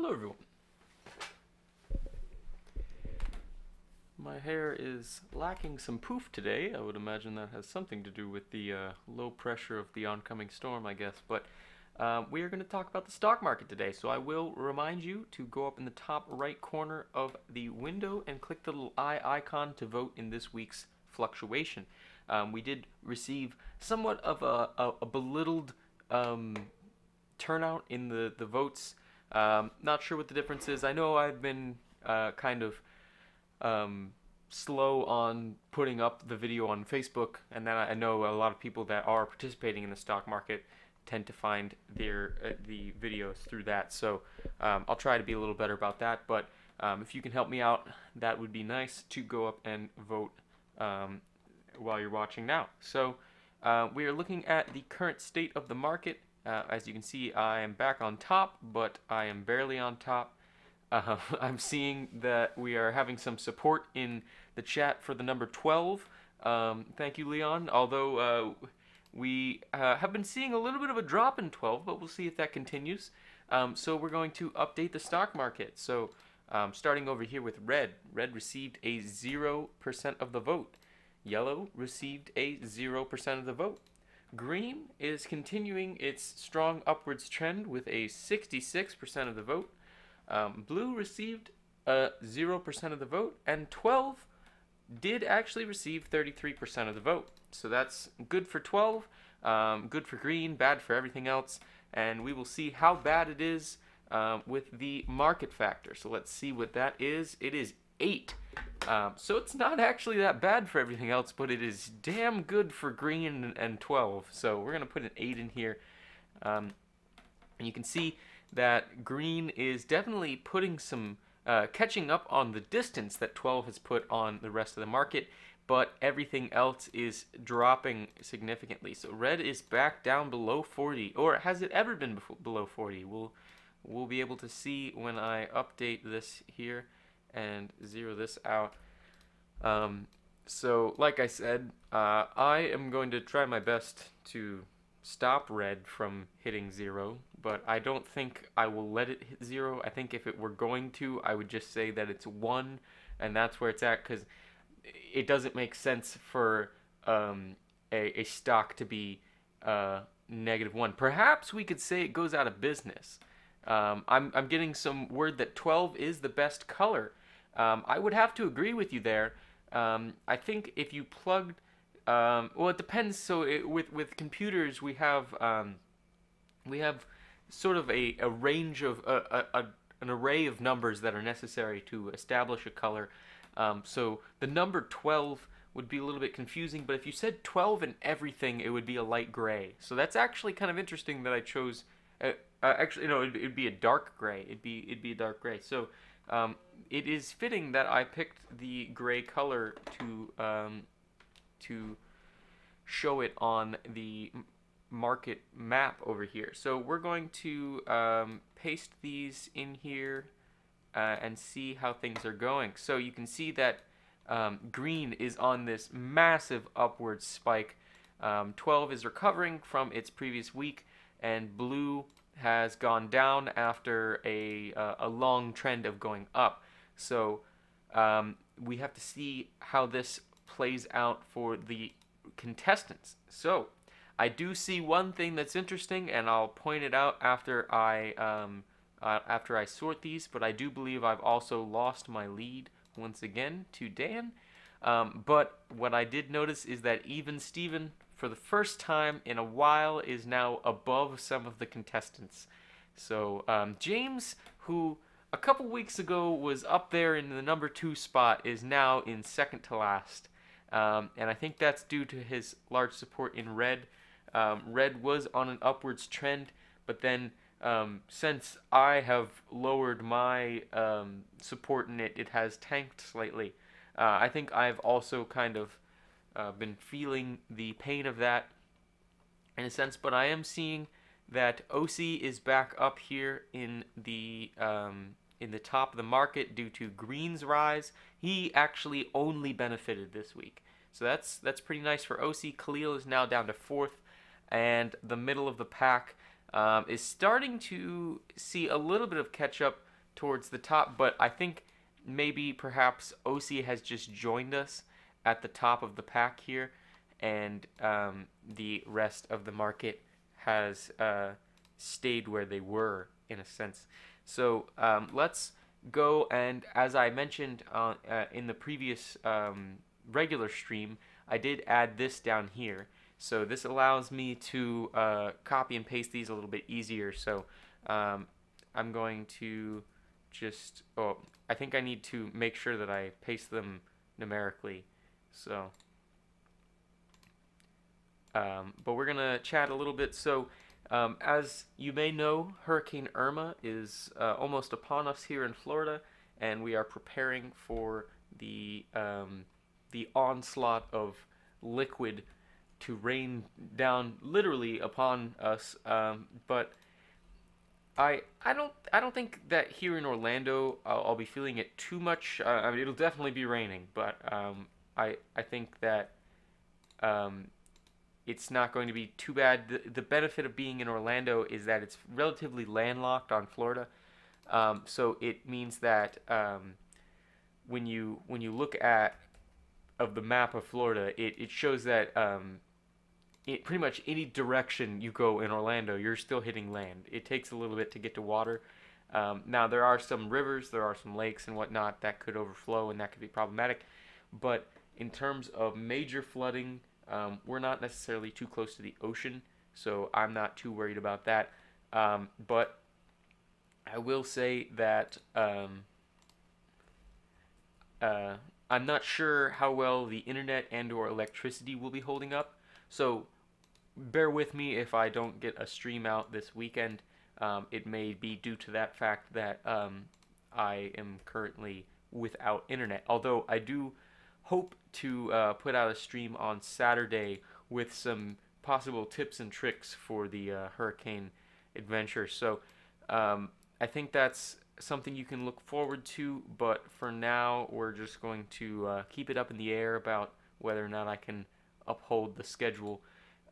Hello everyone. My hair is lacking some poof today. I would imagine that has something to do with the low pressure of the oncoming storm, I guess. But we are going to talk about the stock market today. So I will remind you to go up in the top right corner of the window and click the little eye icon to vote in this week's fluctuation. We did receive somewhat of a belittled turnout in the votes. Not sure what the difference is. I know I've been kind of slow on putting up the video on Facebook, and then I know a lot of people that are participating in the stock market tend to find their the videos through that. So I'll try to be a little better about that. But if you can help me out, that would be nice to go up and vote while you're watching now. So we are looking at the current state of the market. As you can see, I am back on top, but I am barely on top. I'm seeing that we are having some support in the chat for the number 12. Thank you, Leon. Although we have been seeing a little bit of a drop in 12, but we'll see if that continues. So we're going to update the stock market. So starting over here with red. Red received a 0% of the vote. Yellow received a 0% of the vote. Green is continuing its strong upwards trend with a 66% of the vote. Blue received 0% of the vote, and 12 did actually receive 33% of the vote. So that's good for 12, good for green, bad for everything else, and we will see how bad it is with the market factor. So let's see what that is. It is 8. So it's not actually that bad for everything else, but it is damn good for green and 12. So we're going to put an 8 in here. And you can see that green is definitely putting some, catching up on the distance that 12 has put on the rest of the market, but everything else is dropping significantly. So red is back down below 40, or has it ever been below 40? We'll be able to see when I update this here and zero this out. So like I said, I am going to try my best to stop red from hitting 0, but I don't think I will let it hit 0. I think if it were going to, I would just say that it's 1, and that's where it's at, because it doesn't make sense for a stock to be -1. Perhaps we could say it goes out of business. I'm getting some word that 12 is the best color. I would have to agree with you there. I think if you plugged, well, it depends. So with computers, we have sort of a range of an array of numbers that are necessary to establish a color. So the number 12 would be a little bit confusing, but if you said 12 and everything, it would be a light gray. So that's actually kind of interesting that I chose. Actually, no, it'd be a dark gray. It'd be a dark gray. So it is fitting that I picked the gray color to show it on the market map over here. So we're going to paste these in here and see how things are going. So you can see that green is on this massive upward spike. 12 is recovering from its previous week, and blue has gone down after a long trend of going up. So we have to see how this plays out for the contestants. So I do see one thing that's interesting, and I'll point it out after I sort these, but I do believe I've also lost my lead once again to Dan. But what I did notice is that even Steven, for the first time in a while, is now above some of the contestants. So James, who a couple weeks ago was up there in the number 2 spot, is now in second to last. And I think that's due to his large support in red. Red was on an upwards trend, but then since I have lowered my support in it, it has tanked slightly. I think I've also kind of been feeling the pain of that in a sense, but I am seeing that OC is back up here in the top of the market due to green's rise. He actually only benefited this week, so that's pretty nice for OC. Khalil is now down to 4th, and the middle of the pack is starting to see a little bit of catch up towards the top, but I think maybe perhaps OC has just joined us at the top of the pack here, and the rest of the market has stayed where they were in a sense. So let's go, and as I mentioned in the previous regular stream, I did add this down here. So this allows me to copy and paste these a little bit easier. So I'm going to just, oh, I think I need to make sure that I paste them numerically. So, but we're gonna chat a little bit. So, as you may know, Hurricane Irma is almost upon us here in Florida, and we are preparing for the onslaught of liquid to rain down literally upon us. But I don't think that here in Orlando I'll be feeling it too much. I mean, it'll definitely be raining, but I think that it's not going to be too bad. The benefit of being in Orlando is that it's relatively landlocked on Florida, so it means that when you look at of the map of Florida, it shows that pretty much any direction you go in Orlando, you're still hitting land. It takes a little bit to get to water. Now, there are some rivers, there are some lakes and whatnot that could overflow, and that could be problematic. But in terms of major flooding, we're not necessarily too close to the ocean, so I'm not too worried about that. But I will say that I'm not sure how well the internet and or electricity will be holding up. So bear with me if I don't get a stream out this weekend. It may be due to that fact that I am currently without internet. Although I do hope to put out a stream on Saturday with some possible tips and tricks for the hurricane adventure. So I think that's something you can look forward to, but for now we're just going to keep it up in the air about whether or not I can uphold the schedule.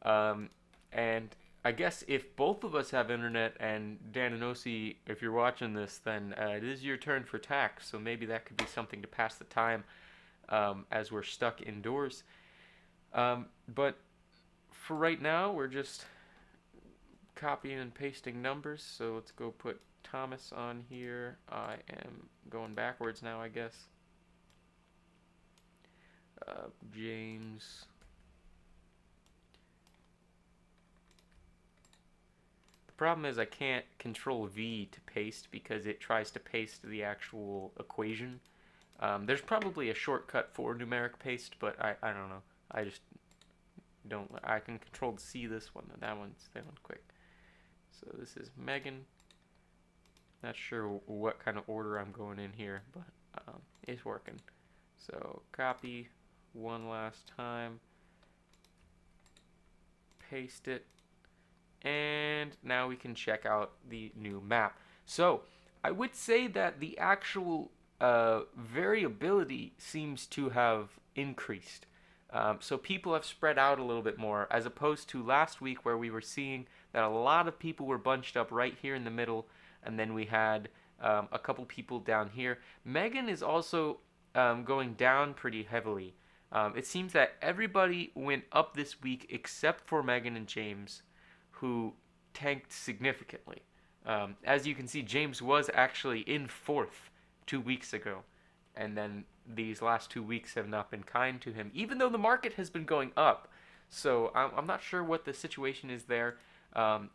And I guess if both of us have internet, and Dan and Osi, if you're watching this, then it is your turn for tax, so maybe that could be something to pass the time as we're stuck indoors. But for right now, we're just copying and pasting numbers, so let's go put Thomas on here. I am going backwards now, I guess. James. The problem is I can't control V to paste because it tries to paste the actual equation. There's probably a shortcut for numeric paste, but I don't know. I just don't. I can control C this one, and that one's quick. So this is Megan. Not sure what kind of order I'm going in here, but it's working. So copy one last time, paste it, and now we can check out the new map. So I would say that the actual variability seems to have increased. So people have spread out a little bit more, as opposed to last week where we were seeing that a lot of people were bunched up right here in the middle, and then we had a couple people down here. Megan is also going down pretty heavily. It seems that everybody went up this week except for Megan and James, who tanked significantly. As you can see, James was actually in fourth 2 weeks ago, and then these last 2 weeks have not been kind to him, even though the market has been going up. So I'm not sure what the situation is there.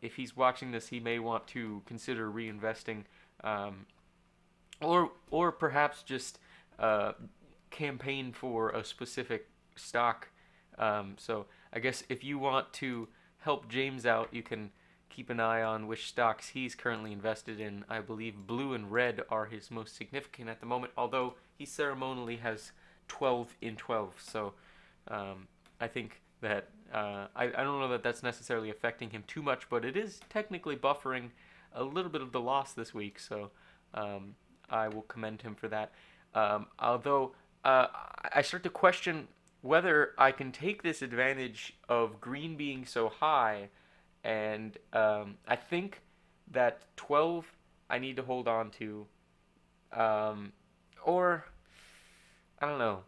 If he's watching this, he may want to consider reinvesting, or perhaps just campaign for a specific stock. So I guess if you want to help James out, you can keep an eye on which stocks he's currently invested in. I believe blue and red are his most significant at the moment, although he ceremonially has 12 in 12. So I think that I don't know that that's necessarily affecting him too much, but it is technically buffering a little bit of the loss this week. So I will commend him for that. Although I start to question whether I can take this advantage of green being so high, and I think that 12 I need to hold on to, Or I don't know.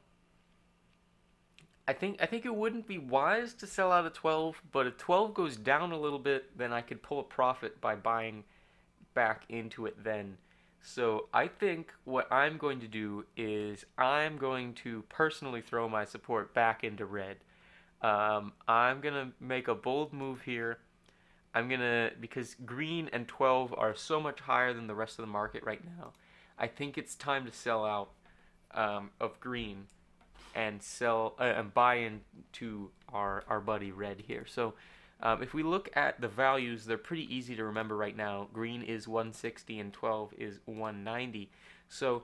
I think it wouldn't be wise to sell out a 12, but if 12 goes down a little bit, then I could pull a profit by buying back into it then. So I think what I'm going to do is I'm going to personally throw my support back into red. I'm gonna make a bold move here. Because green and 12 are so much higher than the rest of the market right now. I think it's time to sell out of green and sell and buy into our buddy red here. So if we look at the values, they're pretty easy to remember right now. Green is 160 and 12 is 190. So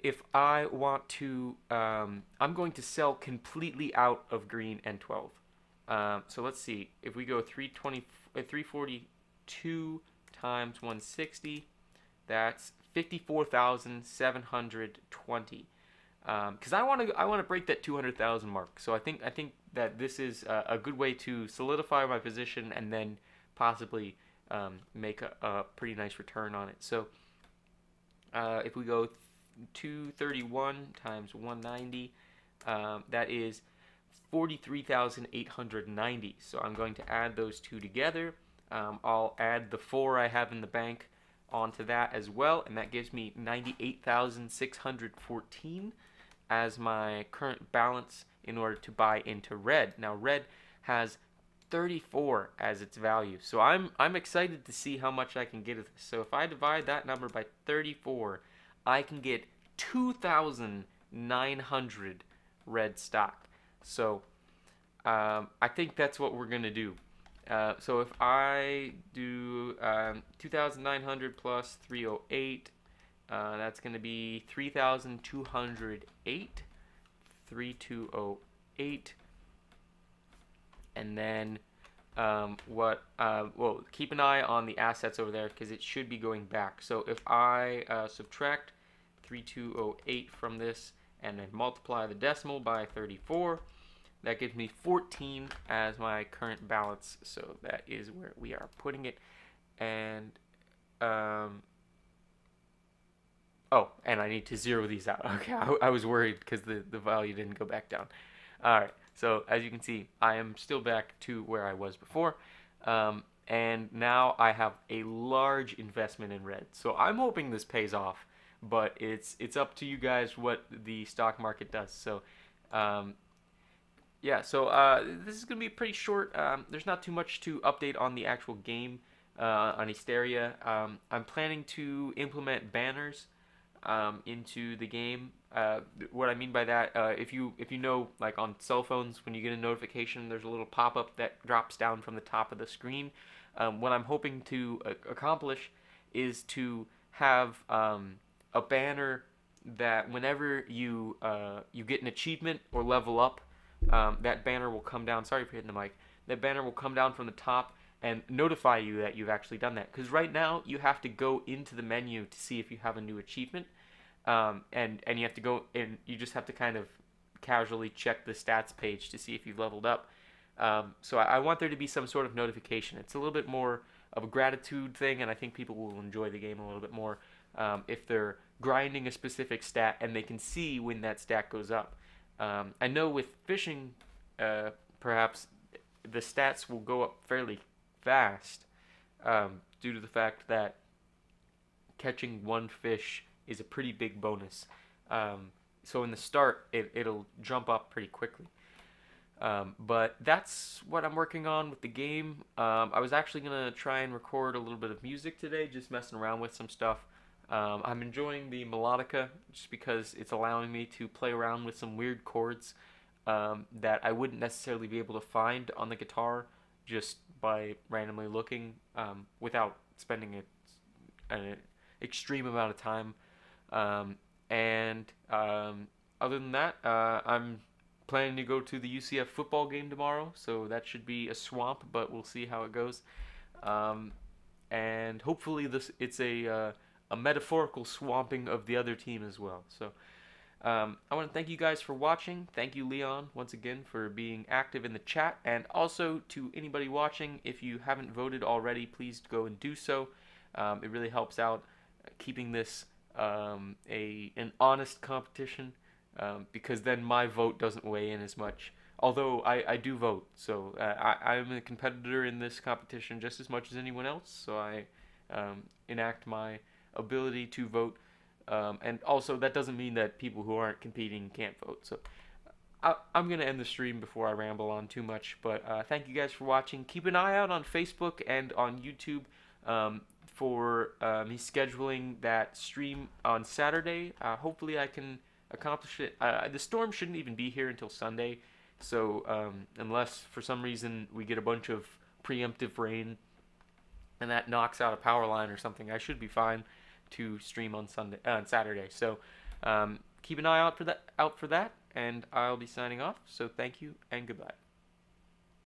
if I want to, I'm going to sell completely out of green and 12. So let's see. If we go 342 times 160, that's 54,720. Because I want to break that 200,000 mark. So I think that this is a good way to solidify my position and then possibly make a pretty nice return on it. So if we go 231 times 190, that is 43,890. So I'm going to add those two together. I'll add the 4 I have in the bank onto that as well, and that gives me 98,614 as my current balance in order to buy into red. Now red has 34 as its value, so I'm excited to see how much I can get of this. So if I divide that number by 34, I can get 2,900 red stock. So I think that's what we're gonna do. So if I do 2,900 plus 308, that's going to be 3,208, 3,208, and then well, keep an eye on the assets over there because it should be going back. So if I subtract 3,208 from this and then multiply the decimal by 34, that gives me 14 as my current balance. So that is where we are putting it. And oh, and I need to zero these out. Okay, I was worried because the value didn't go back down. All right, so as you can see, I am still back to where I was before. And now I have a large investment in red. So I'm hoping this pays off, but it's up to you guys what the stock market does. So yeah, so this is going to be pretty short. There's not too much to update on the actual game on Hysteria. I'm planning to implement banners into the game. What I mean by that, if you know, like on cell phones, when you get a notification, there's a little pop-up that drops down from the top of the screen. What I'm hoping to accomplish is to have a banner that whenever you get an achievement or level up, that banner will come down. Sorry for hitting the mic. That banner will come down from the top and notify you that you've actually done that. Because right now you have to go into the menu to see if you have a new achievement, and you have to go and you just have to kind of casually check the stats page to see if you've leveled up. So I want there to be some sort of notification. It's a little bit more of a gratitude thing, and I think people will enjoy the game a little bit more if they're grinding a specific stat and they can see when that stat goes up. I know with fishing, perhaps the stats will go up fairly fast due to the fact that catching one fish is a pretty big bonus. So in the start, it'll jump up pretty quickly. But that's what I'm working on with the game. I was actually going to try and record a little bit of music today, just messing around with some stuff. I'm enjoying the melodica just because it's allowing me to play around with some weird chords that I wouldn't necessarily be able to find on the guitar just by randomly looking without spending an extreme amount of time. Other than that, I'm planning to go to the UCF football game tomorrow, so that should be a swamp, but we'll see how it goes. And hopefully it's a metaphorical swamping of the other team as well. So I want to thank you guys for watching. Thank you, Leon, once again for being active in the chat. And also to anybody watching, if you haven't voted already, please go and do so. It really helps out keeping this an honest competition, because then my vote doesn't weigh in as much. Although I do vote, so I'm a competitor in this competition just as much as anyone else. So I enact my ability to vote, and also that doesn't mean that people who aren't competing can't vote. So I'm going to end the stream before I ramble on too much, but thank you guys for watching. Keep an eye out on Facebook and on YouTube for me scheduling that stream on Saturday. Hopefully I can accomplish it. The storm shouldn't even be here until Sunday, so unless for some reason we get a bunch of preemptive rain and that knocks out a power line or something, I should be fine to stream on Saturday. So keep an eye out for that, and I'll be signing off. So thank you and goodbye.